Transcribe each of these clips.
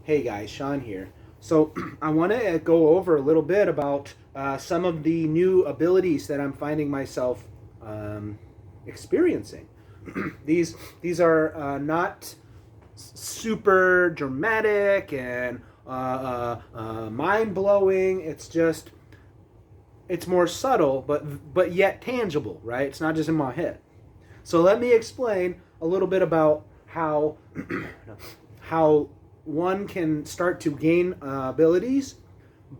Hey guys, Sean here. So I want to go over a little bit about some of the new abilities that I'm finding myself um, experiencing. These are not super dramatic and mind blowing. It's more subtle, but yet tangible, right? It's not just in my head. So let me explain a little bit about how one can start to gain abilities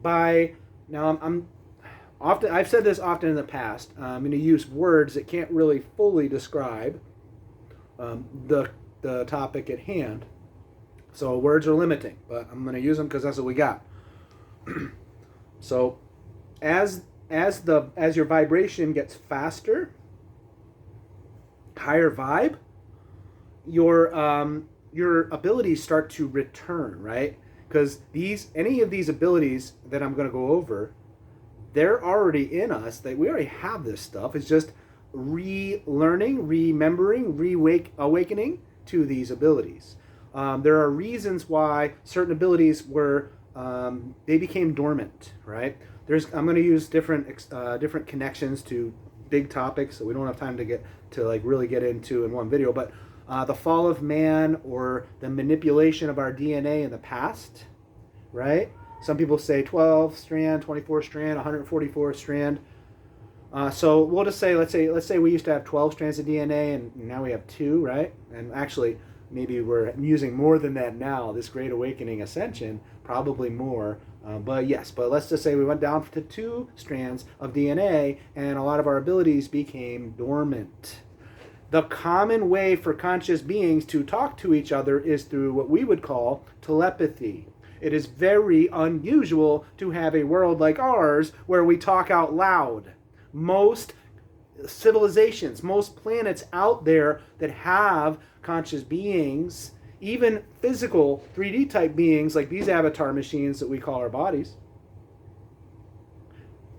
by now. I'm often I've said this often in the past. I'm going to use words that can't really fully describe the topic at hand. So words are limiting, but I'm going to use them because that's what we got. So as your vibration gets faster, higher vibe, your abilities start to return, right? Because any of these abilities that I'm going to go over, they're already in us. That we already have this stuff. It's just relearning, remembering, awakening to these abilities. There are reasons why certain abilities were they became dormant, right? I'm going to use different connections to big topics that we don't have time to get to really get into in one video, but the fall of man or the manipulation of our DNA in the past, right? Some people say 12 strand, 24 strand, 144 strand. So we'll just say, let's say we used to have 12 strands of DNA and now we have 2, right? And actually, maybe we're using more than that now. This Great Awakening Ascension, probably more. But let's just say we went down to 2 strands of DNA and a lot of our abilities became dormant. The common way for conscious beings to talk to each other is through what we would call telepathy. It is very unusual to have a world like ours where we talk out loud. Most civilizations, most planets out there that have conscious beings, even physical 3D type beings like these avatar machines that we call our bodies,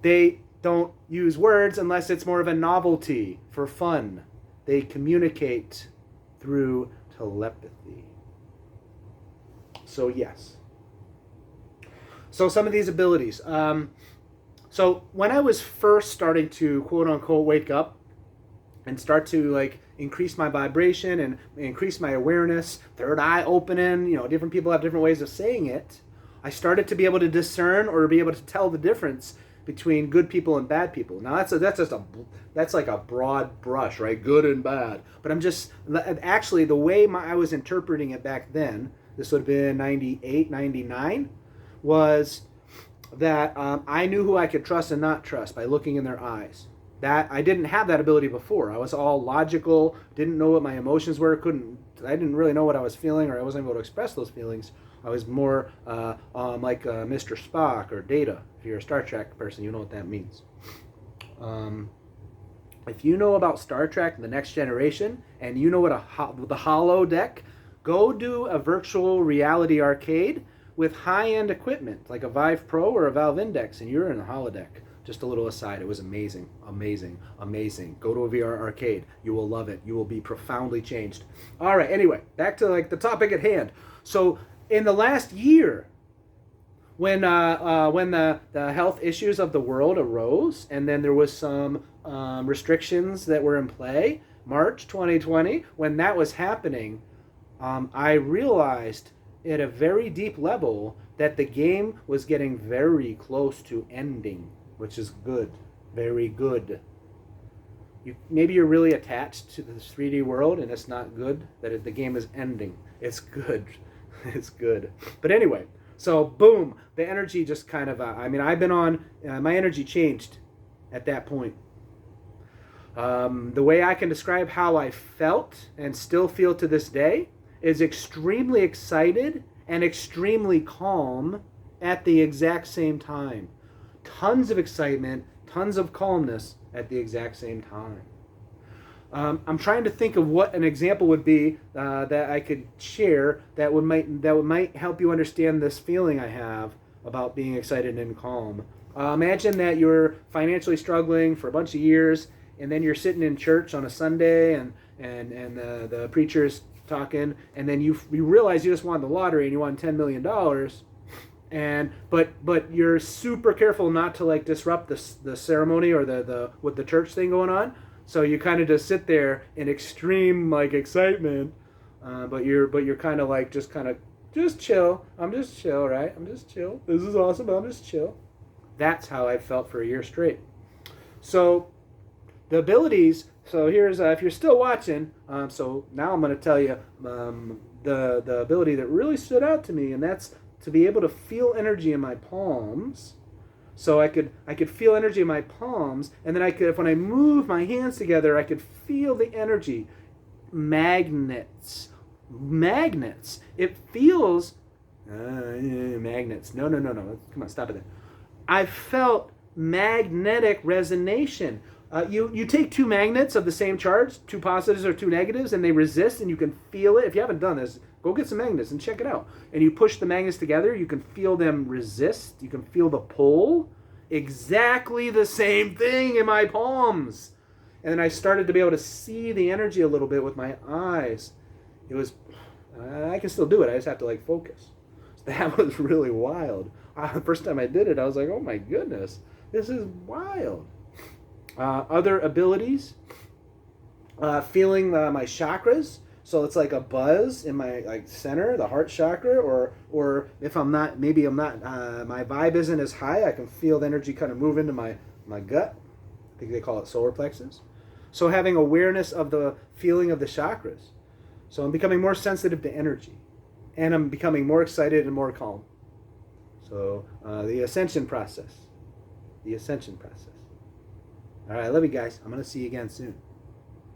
they don't use words unless it's more of a novelty for fun. They communicate through telepathy. So yes. So some of these abilities. So when I was first starting to quote unquote wake up and start to increase my vibration and increase my awareness, third eye opening, different people have different ways of saying it. I started to be able to discern or be able to tell the difference between good people and bad people. Now that's like a broad brush, right? Good and bad. But I'm just actually the way I was interpreting it back then. This would have been 98, 99, was that I knew who I could trust and not trust by looking in their eyes. That I didn't have that ability before. I was all logical, didn't know what my emotions were, I didn't really know what I was feeling, or I wasn't able to express those feelings. I was more like Mr. Spock or Data. If you're a Star Trek person, you know what that means. If you know about Star Trek, The Next Generation, and you know what the holodeck, go do a virtual reality arcade with high-end equipment, like a Vive Pro or a Valve Index, and you're in the holodeck. Just a little aside, it was amazing, amazing, amazing. Go to a VR arcade. You will love it. You will be profoundly changed. All right, anyway, back to the topic at hand. So in the last year, when the health issues of the world arose, and then there was some restrictions that were in play, March 2020, when that was happening, I realized at a very deep level that the game was getting very close to ending, which is good, very good. Maybe you're really attached to this 3D world and it's not good that the game is ending. It's good. It's good. But anyway, so boom, the energy just kind of, I've been on, my energy changed at that point. The way I can describe how I felt and still feel to this day is extremely excited and extremely calm at the exact same time. Tons of excitement, tons of calmness at the exact same time. I'm trying to think of what an example would be that I could share that might help you understand this feeling I have about being excited and calm. Imagine that you're financially struggling for a bunch of years, and then you're sitting in church on a Sunday, and the preacher's talking, and then you realize you just won the lottery and you won $10 million, and but you're super careful not to like disrupt the ceremony or the with the church thing going on. So you kind of just sit there in extreme like excitement, but you're kind of like just chill. I'm just chill, right? I'm just chill. This is awesome, but I'm just chill. That's how I felt for a year straight. So the abilities. So here's if you're still watching. So now I'm going to tell you the ability that really stood out to me, and that's to be able to feel energy in my palms. So I could feel energy in my palms, and then I could, when I move my hands together, I could feel the energy. Magnets. It feels magnets. No. Come on, stop it. I felt magnetic resonation. You take two magnets of the same charge, two positives or two negatives, and they resist, and you can feel it. If you haven't done this, go get some magnets and check it out. And you push the magnets together, you can feel them resist. You can feel the pull. Exactly the same thing in my palms. And then I started to be able to see the energy a little bit with my eyes. It was, I can still do it. I just have to like focus. So that was really wild. The first time I did it, I was like, oh my goodness, this is wild. Other abilities, feeling my chakras. So it's like a buzz in my like center, the heart chakra, or if I'm not, maybe I'm not, my vibe isn't as high, I can feel the energy kind of move into my gut. I think they call it solar plexus. So having awareness of the feeling of the chakras. So I'm becoming more sensitive to energy, and I'm becoming more excited and more calm. So the ascension process. All right, I love you guys. I'm going to see you again soon.